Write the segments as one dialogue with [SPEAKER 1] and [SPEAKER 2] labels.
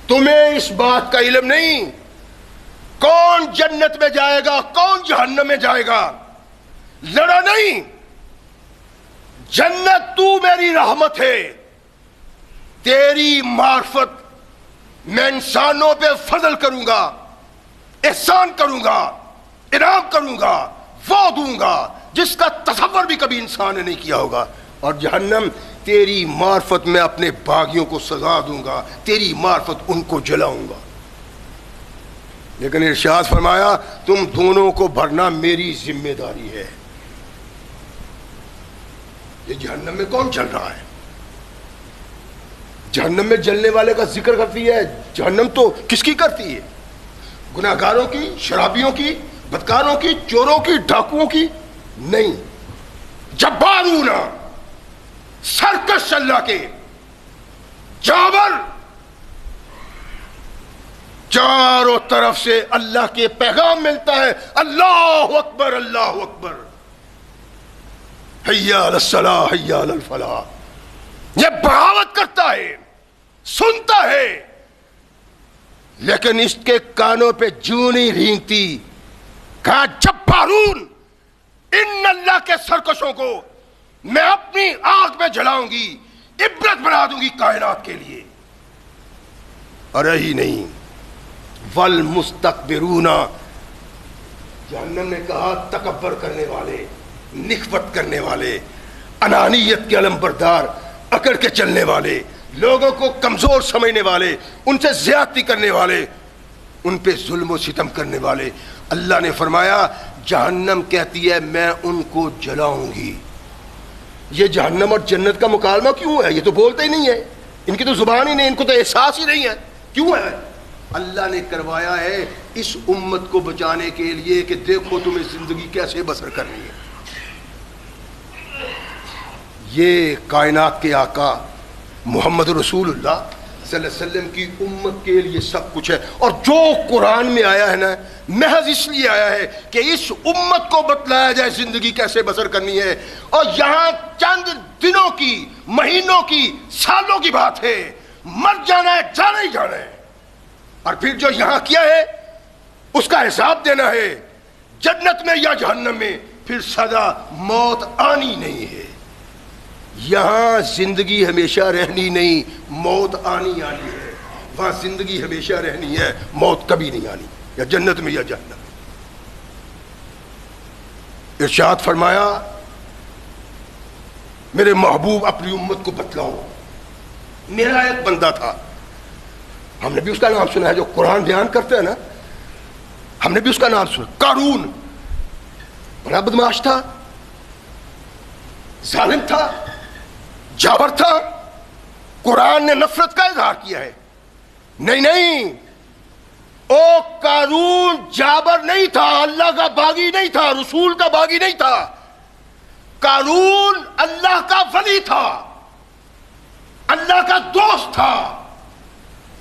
[SPEAKER 1] تمہیں اس بات کا علم نہیں کون جنت میں جائے گا کون جہنم میں جائے گا؟ لڑا نہیں. جنت تو میری رحمت ہے، تیری معرفت میں انسانوں پہ فضل کروں گا، احسان کروں گا، انعام کروں گا، وہ دوں گا جس کا تصور بھی کبھی انسان نے نہیں کیا ہوگا. اور جہنم تیری معرفت میں اپنے باغیوں کو سزا دوں گا، تیری معرفت ان کو جلاؤں گا. لیکن ارشاد فرمایا تم دونوں کو بھرنا میری ذمہ داری ہے. یہ جہنم میں کون چل رہا ہے؟ جہنم میں جلنے والے کا ذکر کرتی ہے. جہنم تو کس کی کرتی ہے؟ گناہگاروں کی، شرابیوں کی، بدکاروں کی، چوروں کی، ڈاکوؤں کی نہیں. جبارون، سرکش اللہ کے، جابر، چاروں طرف سے اللہ کے پیغام ملتا ہے. اللہ اکبر، اللہ اکبر، حی علی الصلاۃ، حی علی الفلاح. یہ بغاوت کرتا ہے، سنتا ہے، لیکن اس کے کانوں پہ جوں نہیں رینگتی. کہا جبارون، ان اللہ کے سرکشوں کو میں اپنی آگ میں جلاؤں گی، عبرت بنا دوں گی کائنات کے لیے. اور یہی نہیں، والمستکبرون، جہنم نے کہا تکبر کرنے والے، نخوت کرنے والے، انانیت کے علم بردار، اکڑ کے چلنے والے، لوگوں کو کمزور سمجھنے والے، ان سے زیادتی کرنے والے، ان پہ ظلم و ستم کرنے والے. اللہ نے فرمایا جہنم کہتی ہے میں ان کو جلاؤں گی. یہ جہنم اور جنت کا مکالمہ کیوں ہے؟ یہ تو بولتے ہی نہیں ہے، ان کی تو زبان ہی نہیں، ان کو تو احساس ہی نہیں ہے. کیوں ہے؟ اللہ نے کروایا ہے اس امت کو بچانے کے لیے کہ دیکھو تمہیں زندگی کیسے بسر کرنی ہے. یہ کائنات کے آقا محمد رسول اللہ صلی اللہ علیہ وسلم کی امت کے لیے سب کچھ ہے. اور جو قرآن میں آیا ہے نا، محض اس لیے آیا ہے کہ اس امت کو بتلایا جائے زندگی کیسے بسر کرنی ہے. اور یہاں چند دنوں کی، مہینوں کی، سالوں کی بات ہے. مر جانا ہے، جانا ہی جانا ہے. اور پھر جو یہاں کیا ہے اس کا حساب دینا ہے، جنت میں یا جہنم میں. پھر سزا موت آنی نہیں ہے. یہاں زندگی ہمیشہ رہنی نہیں، موت آنی ہے. وہاں زندگی ہمیشہ رہنی ہے، موت کبھی نہیں آنی، یا جنت میں یا جہنم میں. ارشاد فرمایا میرے محبوب اپنی امت کو بتلاؤ. میرا ایک بندہ تھا، ہم نے بھی اس کا نام سنا ہے، جو قرآن بیان کرتے ہیں نا، ہم نے بھی اس کا نام سنا. قارون بڑا بدماش تھا، ظالم تھا، جابر تھا. قرآن نے نفرت کا اظہار کیا ہے. نہیں، او قارون جابر نہیں تھا، اللہ کا باغی نہیں تھا، رسول کا باغی نہیں تھا. قارون اللہ کا ولی تھا، اللہ کا دوست تھا،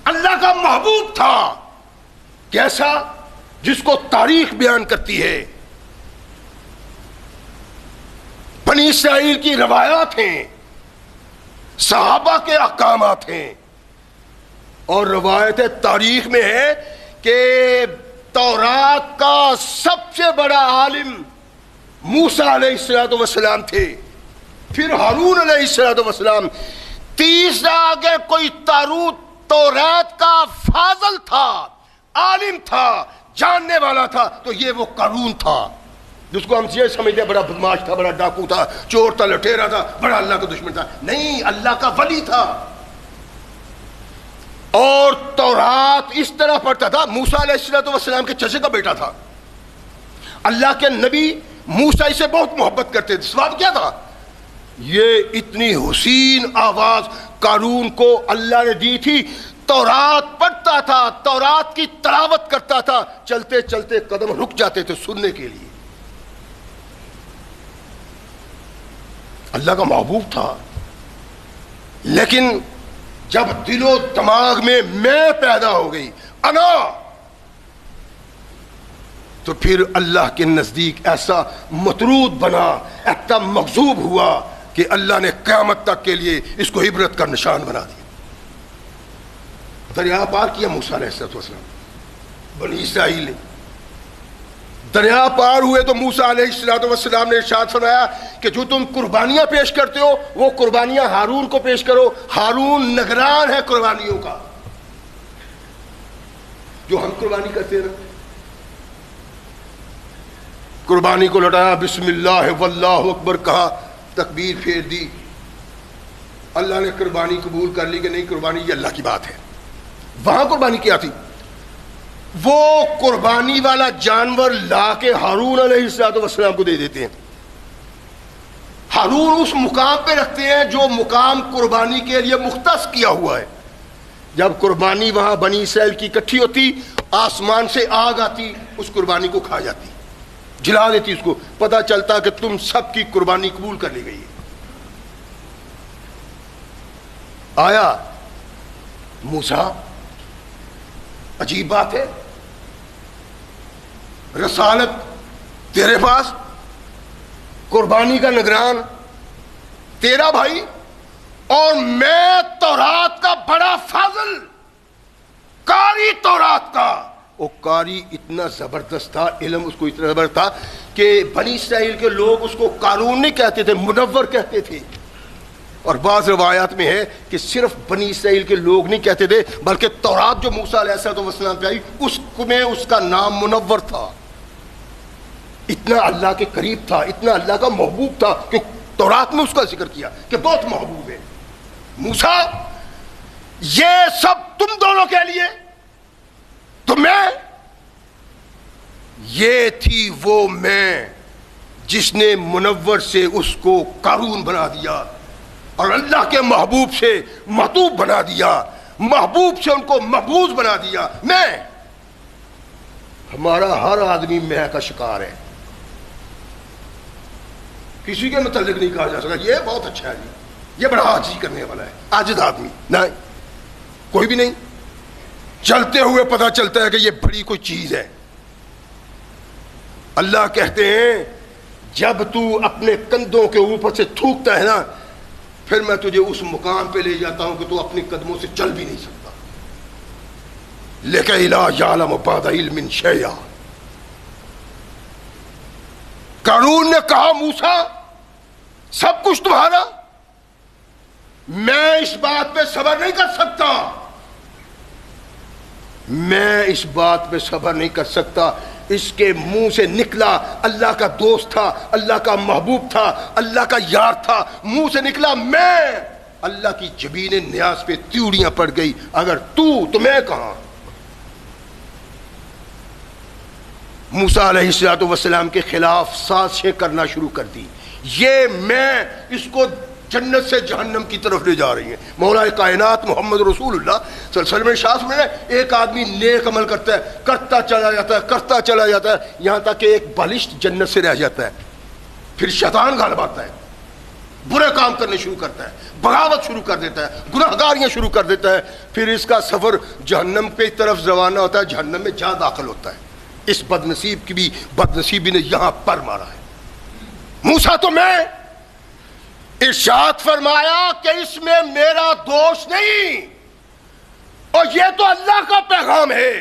[SPEAKER 1] اللہ کا محبوب تھا. کیسا؟ جس کو تاریخ بیان کرتی ہے، بنی اسرائیل کی روایات ہیں، صحابہ کے احکامات ہیں. اور روایت تاریخ میں ہے کہ تورات کا سب سے بڑا عالم موسیٰ علیہ السلام تھے، پھر ہارون علیہ السلام. تیسرا اگر کوئی تورات کا فاضل تھا، عالم تھا، جاننے والا تھا، تو یہ وہ قارون تھا، جس کو ہم یہ سمجھتے ہیں بڑا بدماش تھا، بڑا ڈاکو تھا، چور تھا، لٹیرا تھا، بڑا اللہ کا دشمن تھا. نہیں، اللہ کا ولی تھا. اور تورات اس طرح پڑھتا تھا. موسیٰ علیہ السلام کے چچے کا بیٹا تھا. اللہ کے نبی موسیٰ سے بہت محبت کرتے تھے. سوال کیا تھا؟ یہ اتنی حسین آواز قارون کو اللہ نے دی تھی. تورات پڑھتا تھا، تورات کی تلاوت کرتا تھا، چلتے چلتے قدم رک جاتے تھے سننے کے لیے. اللہ کا محبوب تھا. لیکن جب دل و دماغ میں پیدا ہو گئی، انا، تو پھر اللہ کے نزدیک ایسا مطرود بنا، ایسا مغضوب ہوا کہ اللہ نے قیامت تک کے لیے اس کو عبرت کا نشان بنا دیا. دریا پار کیا موسیٰ علیہ السلام، بنی اسرائیل نے دریا پار ہوئے تو موسیٰ علیہ السلام نے ارشاد فرمایا کہ جو تم قربانیاں پیش کرتے ہو وہ قربانیاں ہارون کو پیش کرو، ہارون نگران ہے قربانیوں کا. جو ہم قربانی کرتے ہیں نا، قربانی کو لٹایا، بسم اللہ واللہ اکبر کہا، تکبیر پھیر دی، اللہ نے قربانی قبول کر لی کہ نہیں قربانی یہ اللہ کی بات ہے. وہاں قربانی کیا تھی؟ وہ قربانی والا جانور لا کے ہارون علیہ السلام کو دے دیتے ہیں. ہارون اس مقام پہ رکھتے ہیں جو مقام قربانی کے لیے مختص کیا ہوا ہے. جب قربانی وہاں بنی اسرائیل کی اکٹھی ہوتی، آسمان سے آگ آتی، اس قربانی کو کھا جاتی، جلا دیتی، اس کو پتہ چلتا کہ تم سب کی قربانی قبول کر لی گئی ہے. آیا موسیٰ، عجیب بات ہے، رسالت تیرے پاس، قربانی کا نگران تیرا بھائی، اور میں تورات کا بڑا فاضل، قاری تورات کا. وہ قاری اتنا زبردست تھا، علم اس کو اتنا زبردست تھا کہ بنی اسرائیل کے لوگ اس کو قارون نہیں کہتے تھے، منور کہتے تھے. اور بعض روایات میں ہے کہ صرف بنی اسرائیل کے لوگ نہیں کہتے تھے، بلکہ تورات جو موسیٰ علیہ السلام پہ آئی اس میں اس کا نام منور تھا. اتنا اللہ کے قریب تھا، اتنا اللہ کا محبوب تھا کہ تورات میں اس کا ذکر کیا کہ بہت محبوب ہے. موسیٰ یہ سب تم دونوں کے لیے، تو میں، یہ تھی وہ میں جس نے منور سے اس کو قارون بنا دیا اور اللہ کے محبوب سے محبوب بنا دیا، محبوب سے ان کو محبوب بنا دیا. میں، ہمارا ہر آدمی میں کا شکار ہے، کسی کے متعلق نہیں کہا جا سکتا یہ بہت اچھا ہے جی، یہ بڑا عاجزی کرنے والا ہے. عاجز آدمی نہیں، کوئی بھی نہیں. چلتے ہوئے پتہ چلتا ہے کہ یہ بڑی کوئی چیز ہے. اللہ کہتے ہیں جب تو اپنے کندھوں کے اوپر سے تھوکتا ہے نا، پھر میں تجھے اس مقام پہ لے جاتا ہوں کہ تو اپنے قدموں سے چل بھی نہیں سکتا. لِكَيْ لَا يَعْلَمَ بَعْدَ عِلْمٍ شَيْئًا. قارون نے کہا موسیٰ سب کچھ تمہارا، میں اس بات پہ صبر نہیں کر سکتا، میں اس بات پہ صبر نہیں کر سکتا. اس کے منہ سے نکلا، اللہ کا دوست تھا، اللہ کا محبوب تھا، اللہ کا یار تھا، منہ سے نکلا میں، اللہ کی جبین نیاز پہ تیوڑیاں پڑ گئی. اگر تو میں کہاں. موسیٰ علیہ السلام کے خلاف سازشیں کرنا شروع کر دی. یہ میں اس کو جنت سے جہنم کی طرف لے جا رہی ہیں. مولا کائنات محمد رسول اللہ صلی اللہ علیہ وسلم میں ایک آدمی نیک عمل کرتا ہے، کرتا چلا جاتا ہے یہاں تک کہ ایک بالشت جنت سے رہ جاتا ہے. پھر شیطان غالب آتا ہے، برے کام کرنے شروع کرتا ہے، بغاوت شروع کر دیتا ہے، گناہگاریاں شروع کر دیتا ہے. پھر اس کا سفر جہنم کی طرف روانہ ہوتا ہے، جہنم میں جا داخل ہوتا ہے. اس بد نصیب کی بھی بد نصیبی نے یہاں پر مارا ہے. موسیٰ تو میں، ارشاد فرمایا کہ اس میں میرا دوش نہیں، اور یہ تو اللہ کا پیغام ہے.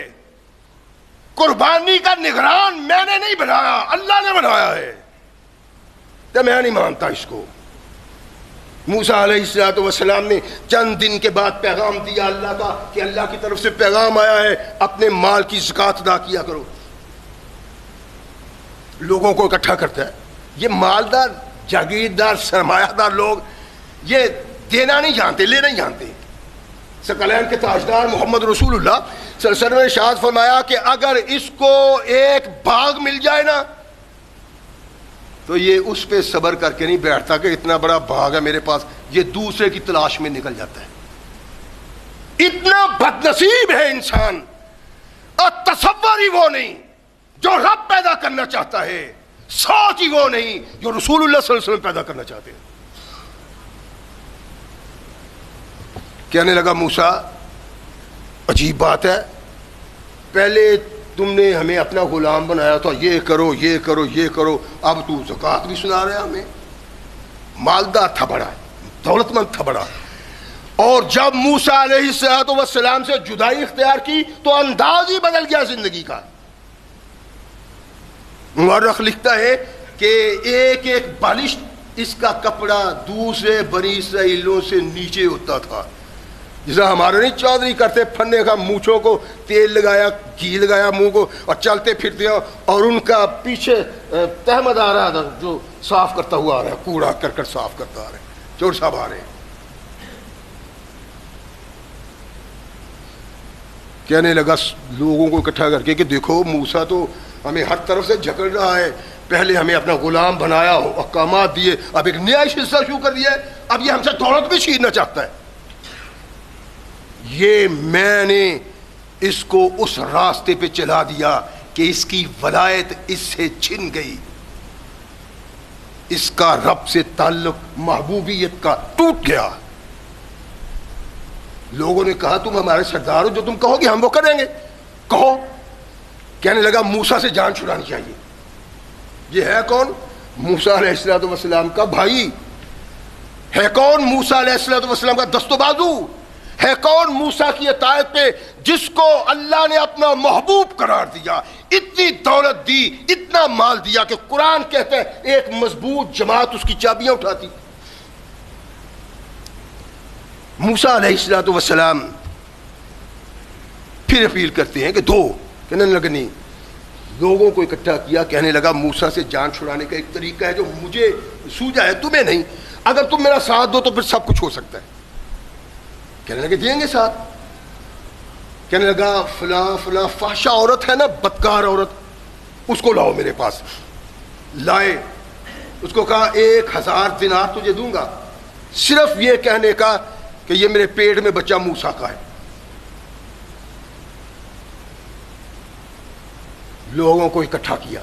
[SPEAKER 1] قربانی کا نگران میں نے نہیں بنایا، اللہ نے بنایا ہے، تو میں نہیں مانتا اس کو. موسیٰ علیہ السلام نے چند دن کے بعد پیغام دیا اللہ کا کہ اللہ کی طرف سے پیغام آیا ہے اپنے مال کی زکوٰۃ ادا کیا کرو. لوگوں کو اکٹھا کرتا ہے. یہ مالدار جاگیردار سرمایہ دار لوگ یہ دینا نہیں جانتے، لینا نہیں جانتے. ثقلین کے تاجدار محمد رسول اللہ صلی اللہ علیہ وسلم نے ارشاد فرمایا کہ اگر اس کو ایک باغ مل جائے نا تو یہ اس پہ صبر کر کے نہیں بیٹھتا کہ اتنا بڑا باغ ہے میرے پاس، یہ دوسرے کی تلاش میں نکل جاتا ہے. اتنا بد نصیب ہے انسان، اور تصور ہی وہ نہیں جو رب پیدا کرنا چاہتا ہے، سوچ ہی وہ نہیں جو رسول اللہ صلی اللہ علیہ وسلم پیدا کرنا چاہتے ہیں. کہنے لگا موسیٰ عجیب بات ہے، پہلے تم نے ہمیں اپنا غلام بنایا تھا، یہ کرو یہ کرو یہ کرو، اب تو زکوٰۃ بھی سنا رہے ہمیں. مالدار تھا بڑا، دولت مند تھا بڑا، اور جب موسیٰ علیہ السلام سے جدائی اختیار کی تو انداز ہی بدل گیا زندگی کا. مورخ لکھتا ہے کہ ایک ایک بالش اس کا کپڑا دوسرے بنی اسرائیلوں سے نیچے ہوتا تھا. جیسا ہمارے نہیں چودھری کرتے پھنے کا مونچھوں کو تیل لگایا گھی لگایا منہ کو اور چلتے پھرتے ہیں اور ان کا پیچھے تہمد آ رہا تھا جو صاف کرتا ہوا آ رہا ہے, کوڑا کرکٹ صاف کرتا آ رہا ہے, چور صاحب آ رہے ہیں. کہنے لگا لوگوں کو اکٹھا کر کے کہ دیکھو موسیٰ تو ہمیں ہر طرف سے جھکڑ رہا ہے, پہلے ہمیں اپنا غلام بنایا, احکامات دیے, اب ایک نیا حصہ شروع کر دیا ہے, اب یہ ہم سے دولت بھی چھیننا چاہتا ہے. یہ میں نے اس کو اس راستے پہ چلا دیا کہ اس کی ولایت اس سے چھن گئی, اس کا رب سے تعلق محبوبیت کا ٹوٹ گیا. لوگوں نے کہا تم ہمارے سردار ہو, جو تم کہو گے ہم وہ کریں گے, کہو. کہنے لگا موسیٰ سے جان چھڑانی چاہیے. یہ ہے کون؟ موسیٰ علیہ السلام کا بھائی ہے. کون؟ موسیٰ علیہ السلام کا دست و بازو ہے. کون؟ موسیٰ کی اطاعت پہ جس کو اللہ نے اپنا محبوب قرار دیا, اتنی دولت دی, اتنا مال دیا کہ قرآن کہتا ہے ایک مضبوط جماعت اس کی چابیاں اٹھاتی. موسیٰ علیہ السلام پھر اپیل کرتے ہیں کہ دو. کہنے لگا نہیں. لوگوں کو اکٹھا کیا, کہنے لگا موسیٰ سے جان چھڑانے کا ایک طریقہ ہے جو مجھے سوجا ہے, تمہیں نہیں. اگر تم میرا ساتھ دو تو پھر سب کچھ ہو سکتا ہے. کہنے لگے دیں گے ساتھ. کہنے لگا فلاں فلاں فحشہ عورت ہے نا, بدکار عورت, اس کو لاؤ میرے پاس. لائے, اس کو کہا 1000 دینار تجھے دوں گا صرف یہ کہنے کا کہ یہ میرے پیٹ میں بچہ موسیٰ کا ہے. لوگوں کو اکٹھا کیا.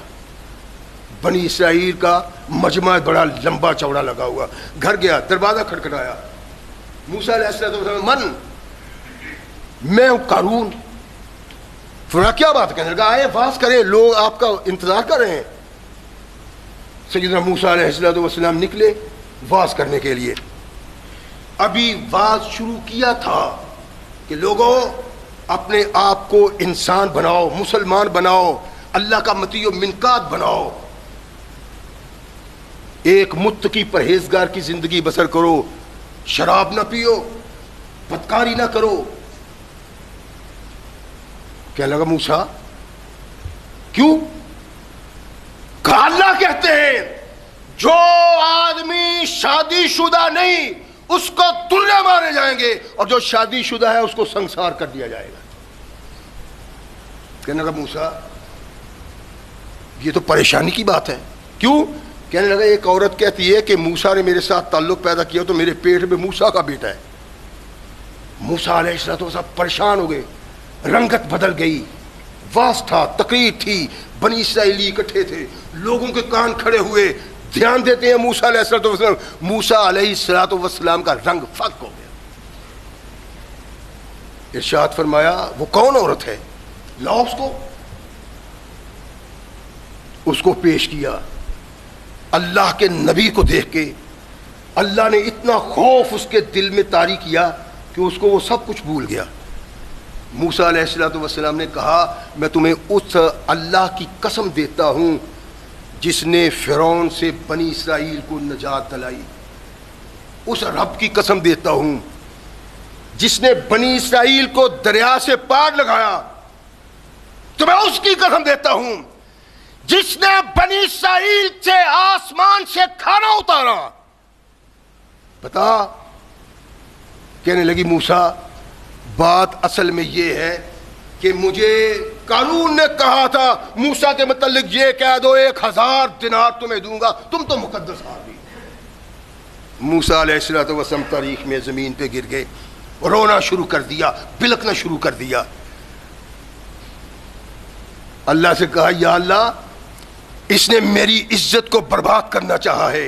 [SPEAKER 1] بنی اسرائیل کا مجمع بڑا لمبا چوڑا لگا ہوا. گھر گیا, دروازہ کھٹکھٹایا. موسیٰ علیہ السلام من, میں ہوں قارون. فرمایا کیا بات؟ کہنے لگا آئے واز کریں, لوگ آپ کا انتظار کر رہے ہیں. سیدنا موسیٰ علیہ السلام نکلے واز کرنے کے لیے. ابھی واز شروع کیا تھا کہ لوگوں اپنے آپ کو انسان بناؤ, مسلمان بناؤ, اللہ کا مطیع و منقاد بناؤ, ایک متقی پرہیزگار کی زندگی بسر کرو, شراب نہ پیو, بدکاری نہ کرو. کہنے لگا موسیٰ کیوں؟ کہ اللہ کہتے ہیں جو آدمی شادی شدہ نہیں اس کو دلے مارے جائیں گے, اور جو شادی شدہ ہے اس کو سنسار کر دیا جائے گا. کہنے لگا موسیٰ یہ تو پریشانی کی بات ہے. کیوں؟ کہنے لگا ایک عورت کہتی ہے کہ موسیٰ نے میرے ساتھ تعلق پیدا کیا تو میرے پیٹ میں موسیٰ کا بیٹا ہے. موسیٰ علیہ السلام پریشان ہو گئے, رنگت بدل گئی. واس تھا, تقریر تھی, بنی اسرائیلی اکٹھے تھے, لوگوں کے کان کھڑے ہوئے, دھیان دیتے ہیں موسیٰ علیہ السلام. موسیٰ علیہ السلام کا رنگ فق ہو گیا. ارشاد فرمایا وہ کون عورت ہے؟ لاؤ اس کو پیش کیا. اللہ کے نبی کو دیکھ کے اللہ نے اتنا خوف اس کے دل میں طاری کیا کہ اس کو وہ سب کچھ بھول گیا. موسیٰ علیہ السلام نے کہا میں تمہیں اس اللہ کی قسم دیتا ہوں جس نے فرعون سے بنی اسرائیل کو نجات دلائی, اس رب کی قسم دیتا ہوں جس نے بنی اسرائیل کو دریا سے پار لگایا, تو میں اس کی قسم دیتا ہوں جس نے بنی اسرائیل سے آسمان سے کھانا اتارا. بتا. کہنے لگی موسیٰ بات اصل میں یہ ہے کہ مجھے قارون نے کہا تھا موسیٰ کے متعلق یہ کہہ دو 1000 دینار تمہیں دوں گا, تم تو مقدس آدمی. موسیٰ علیہ السلام تاریخ میں زمین پہ گر گئے, رونا شروع کر دیا, بلکنا شروع کر دیا. اللہ سے کہا یا اللہ اس نے میری عزت کو برباد کرنا چاہا ہے,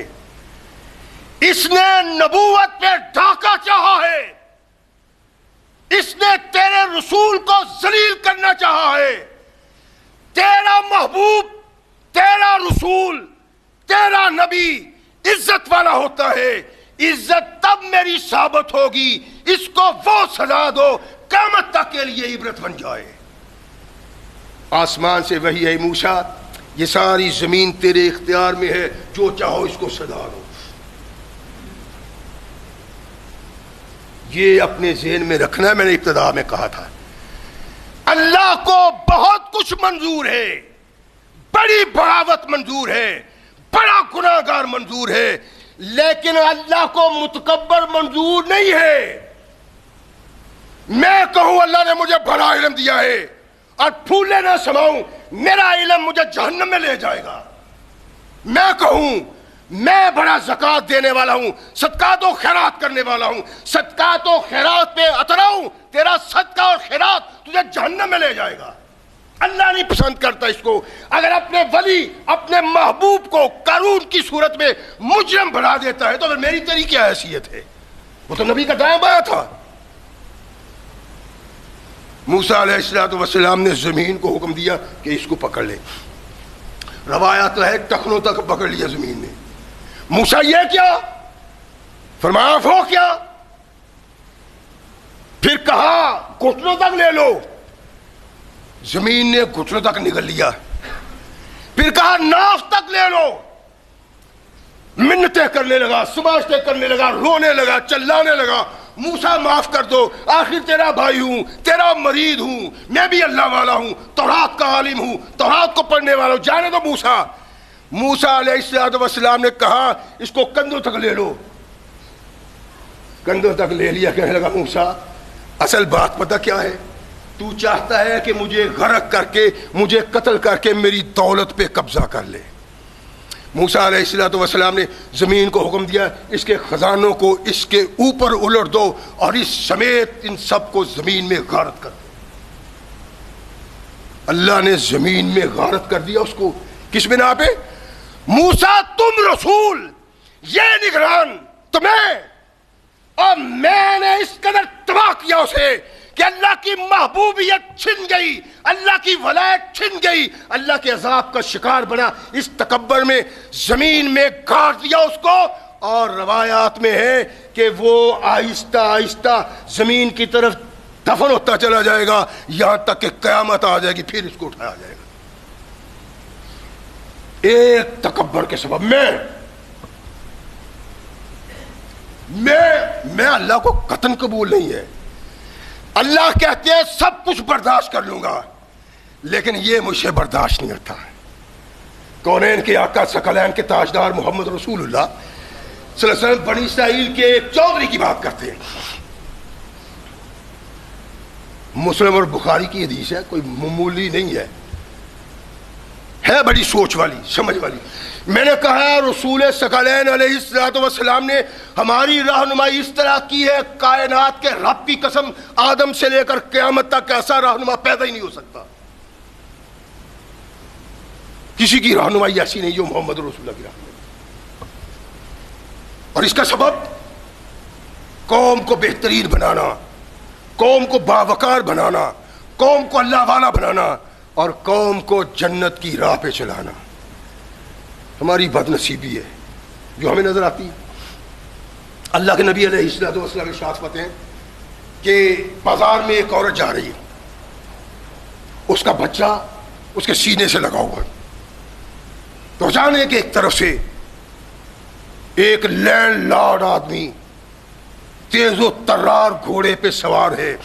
[SPEAKER 1] اس نے نبوت پہ ڈھاکہ چاہا ہے, اس نے تیرے رسول کو ذلیل کرنا چاہا ہے. تیرا محبوب, تیرا رسول, تیرا نبی عزت والا ہوتا ہے. عزت تب میری ثابت ہوگی اس کو وہ سزا دو قیامت تک کے لیے عبرت بن جائے۔ آسمان سے وحی ہے موسیٰ یہ ساری زمین تیرے اختیار میں ہے، جو چاہو اس کو سزا دو۔ یہ اپنے ذہن میں رکھنا ہے، میں نے ابتدا میں کہا تھا اللہ کو بہت کچھ منظور ہے، بڑی بغاوت منظور ہے، بڑا گناہگار منظور ہے، لیکن اللہ کو متکبر منظور نہیں ہے۔ میں کہوں اللہ نے مجھے بڑا علم دیا ہے اور پھولے نہ سماؤں میرا علم مجھے جہنم میں لے جائے گا، میں کہوں میں بڑا زکوٰۃ دینے والا ہوں، صدقات و خیرات کرنے والا ہوں، صدقات و خیرات پہ اتراؤں، تیرا صدقہ اور خیرات تجھے جہنم میں لے جائے گا۔ اللہ نہیں پسند کرتا اس کو۔ اگر اپنے ولی اپنے محبوب کو قارون کی صورت میں مجرم بنا دیتا ہے تو پھر میری تیری کیا حیثیت ہے؟ وہ تو نبی کا دائیں بایاں تھا۔ موسیٰ علیہ السلام نے زمین کو حکم دیا کہ اس کو پکڑ لے، روایات ہے ٹخنوں تک پکڑ لیا زمین نے۔ موسیٰ یہ کیا؟ فرمایا وہ کیا؟ پھر کہا گھٹنوں تک لے لو، زمین نے گھٹنوں تک نگل لیا۔ پھر کہا ناف تک لے لو، منتیں کرنے لگا، سماجتیں کرنے لگا، رونے لگا، چلانے لگا، موسیٰ معاف کر دو، آخر تیرا بھائی ہوں، تیرا مرید ہوں، میں بھی اللہ والا ہوں، تورات کا عالم ہوں، تورات کو پڑھنے والا ہوں، جانے دو موسیٰ۔ موسیٰ علیہ السلام نے کہا اس کو کندھوں تک لے لو، کندھوں تک لے لیا۔ کہنے لگا موسیٰ اصل بات پتہ کیا ہے؟ تو چاہتا ہے کہ مجھے غرق کر کے، مجھے قتل کر کے میری دولت پہ قبضہ کر لے۔ موسیٰ علیہ السلام نے زمین کو حکم دیا اس کے خزانوں کو اس کے اوپر الٹ دو اور اس سمیت ان سب کو زمین میں غارت کر دو۔ اللہ نے زمین میں غارت کر دیا اس کو، کس بنا پہ؟ موسیٰ تم رسول، یہ نگران تمہیں، اور میں نے اس قدر تباہ کیا اسے کہ اللہ کی محبوبیت چھن گئی، اللہ کی ولایت چھن گئی، اللہ کے عذاب کا شکار بنا، اس تکبر میں زمین میں گاڑ دیا اس کو۔ اور روایات میں ہے کہ وہ آہستہ آہستہ زمین کی طرف دفن ہوتا چلا جائے گا یہاں تک کہ قیامت آ جائے گی، پھر اس کو اٹھایا جائے گا۔ ایک تکبر کے سبب میں اللہ کو قطعاً قبول نہیں ہے۔ اللہ کہتے ہیں سب کچھ برداشت کر لوں گا، لیکن یہ مجھے برداشت نہیں ہوتا۔ کونین کے آقا ثقلین کے تاجدار محمد رسول اللہ صلی اللہ علیہ وسلم بنی اسرائیل کے ایک چودھری کی بات کرتے ہیں۔ مسلم اور بخاری کی حدیث ہے، کوئی معمولی نہیں ہے بڑی سوچ والی، سمجھ والی۔ میں نے کہا رسول ثقلین علیہ السلام نے ہماری رہنمائی اس طرح کی ہے، کائنات کے رب کی قسم آدم سے لے کر قیامت تک ایسا رہنما پیدا ہی نہیں ہو سکتا، کسی کی رہنمائی ایسی نہیں جو محمد رسول اللہ کی رہنمائی۔ اور اس کا سبب قوم کو بہترین بنانا، قوم کو باوقار بنانا، قوم کو اللہ والا بنانا اور قوم کو جنت کی راہ پہ چلانا۔ ہماری بد نصیبی ہے جو ہمیں نظر آتی ہے۔ اللہ کے نبی علیہ السلام ارشاد فرماتے ہیں کہ بازار میں ایک عورت جا رہی ہے، اس کا بچہ اس کے سینے سے لگا ہوا ہے، تو جانے کہ ایک طرف سے ایک لینڈ لارڈ آدمی تیز و ترار گھوڑے پہ سوار ہے،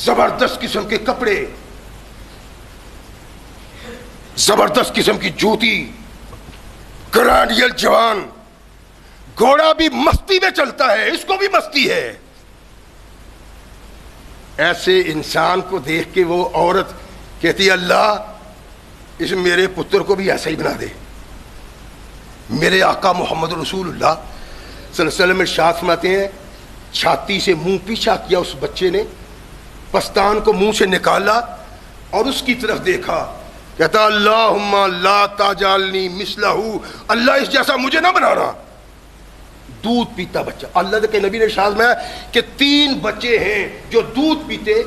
[SPEAKER 1] زبردست قسم کے کپڑے، زبردست قسم کی جوتی، گرانڈیل جوان، گھوڑا بھی مستی میں چلتا ہے، اس کو بھی مستی ہے۔ ایسے انسان کو دیکھ کے وہ عورت کہتی ہے اللہ اس میرے پتر کو بھی ایسا ہی بنا دے۔ میرے آقا محمد رسول اللہ صلی اللہ علیہ وسلم ارشاد فرماتے ہیں چھاتی سے منہ پیچھا کیا اس بچے نے، پستان کو منہ سے نکالا اور اس کی طرف دیکھا، کہتا اللہم لا تجعلنی مثلہ، اللہ اس جیسا مجھے نہ بنانا۔ دودھ پیتا بچہ، اللہ کے نبی نے ارشاد میں کہ 3 بچے ہیں جو دودھ پیتے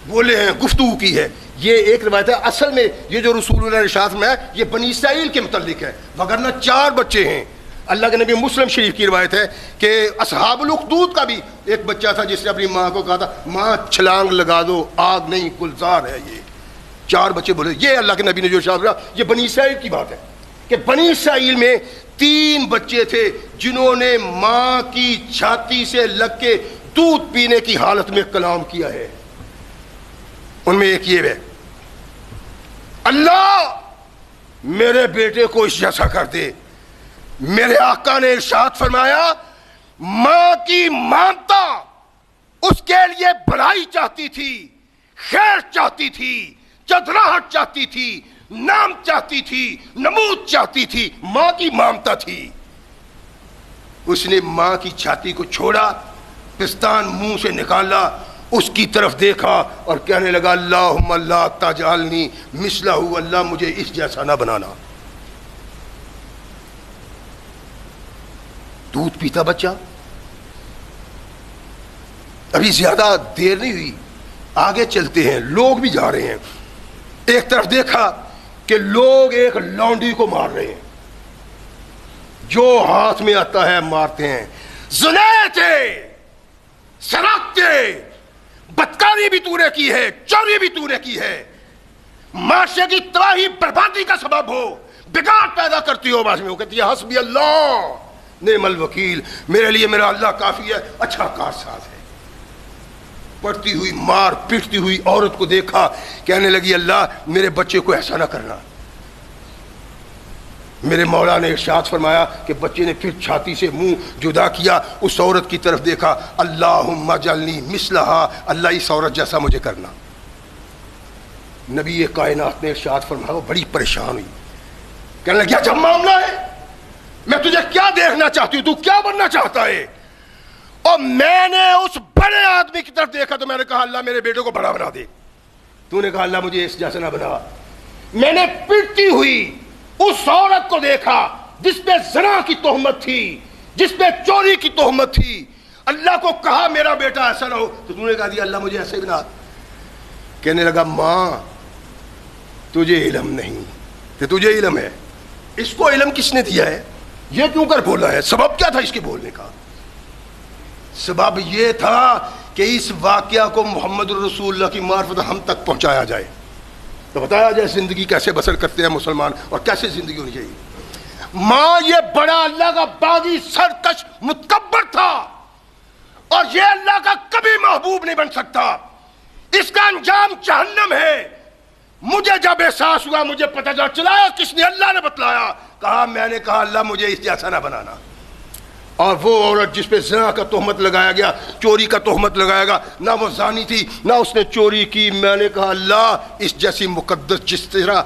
[SPEAKER 1] بولے ہیں، گفتگو کی ہے۔ یہ ایک روایت ہے، اصل میں یہ جو رسول اللہ نے ارشاد میں یہ بنی اسرائیل کے متعلق ہے، وگرنہ 4 بچے ہیں۔ اللہ کے نبی مسلم شریف کی روایت ہے کہ اصحاب الاخدود کا بھی ایک بچہ تھا جس نے اپنی ماں کو کہا تھا ماں چھلانگ لگا دو، آگ نہیں گلزار ہے یہ. 4 بچے بولے. یہ اللہ کے نبی نے جو ارشاد کیا یہ بنی اسرائیل کی بات ہے کہ بنی اسرائیل میں 3 بچے تھے جنہوں نے ماں کی چھاتی سے لگ کے دودھ پینے کی حالت میں کلام کیا ہے. ان میں ایک یہ ہے اللہ میرے بیٹے کو اس جیسا کر دے. میرے آقا نے ارشاد فرمایا ماں کی مامتا اس کے لیے بھلائی چاہتی تھی، خیر چاہتی تھی، چدراہٹ چاہتی تھی، نام چاہتی تھی، نمود چاہتی تھی. ماں کی مامتا تھی. اس نے ماں کی چھاتی کو چھوڑا، پستان منہ سے نکالا، اس کی طرف دیکھا اور کہنے لگا اللہم لا تجعلنی مثلہ، اللہ مجھے اس جیسا نہ بنانا. دودھ پیتا بچہ. ابھی زیادہ دیر نہیں ہوئی، آگے چلتے ہیں. لوگ بھی جا رہے ہیں. ایک طرف دیکھا کہ لوگ ایک لونڈی کو مار رہے ہیں، جو ہاتھ میں آتا ہے مارتے ہیں. زنیتے، سراقتے، بدکاری بھی تو نے کی ہے، چوری بھی تو نے کی ہے، معاشرے کی تباہی بربادی کا سبب ہو، بگاڑ پیدا کرتی ہو. معاشرے میں وہ کہتی ہے حسبی اللہ نعم الوکیل، میرے لیے میرا اللہ کافی ہے، اچھا کارساز ہے. پڑتی ہوئی مار پیٹتی ہوئی عورت کو دیکھا، کہنے لگی اللہ میرے بچے کو ایسا نہ کرنا. میرے مولا نے ارشاد فرمایا کہ بچے نے پھر چھاتی سے منہ جدا کیا، اس عورت کی طرف دیکھا اللہم اجعلنی مثلہا، اللہ اس عورت جیسا مجھے کرنا. نبی کائنات نے ارشاد فرمایا، وہ بڑی پریشان ہوئی، کہنے لگی جب معاملہ ہے میں تجھے کیا دیکھنا چاہتی ہوں، تو کیا بننا چاہتا ہے؟ اور میں نے اس بڑے آدمی کی طرف دیکھا تو میں نے کہا اللہ میرے بیٹے کو بڑا بنا دے. تو نے کہا اللہ مجھے اس جیسا نہ بنا. میں نے پٹتی ہوئی اس عورت کو دیکھا جس پہ زنا کی تہمت تھی، جس پہ چوری کی تہمت تھی. اللہ کو کہا میرا بیٹا ایسا نہ ہو، تو نے کہا دیا اللہ مجھے ایسے ہی بنا. کہنے لگا ماں تجھے علم نہیں، کہ تجھے علم ہے. اس کو علم کس نے دیا ہے؟ یہ کیوں کر بولا ہے؟ سبب کیا تھا اس کے بولنے کا؟ سبب یہ تھا کہ اس واقعہ کو محمد الرسول اللہ کی معرفت ہم تک پہنچایا جائے، تو بتایا جائے زندگی کیسے بسر کرتے ہیں مسلمان اور کیسے زندگی ہونی چاہیے. ماں یہ بڑا اللہ کا باغی سرکش متکبر تھا اور یہ اللہ کا کبھی محبوب نہیں بن سکتا. اس کا انجام جہنم ہے. مجھے جب احساس ہوا، مجھے پتہ چلا کس نے؟ اللہ نے بتلایا. کہا میں نے کہا اللہ مجھے اس جیسا نہ بنانا. اور وہ عورت جس پہ زنا کا تہمت لگایا گیا، چوری کا تہمت لگایا گیا، نہ وہ زانی تھی نہ اس نے چوری کی. میں نے کہا اللہ اس جیسی مقدس جس طرح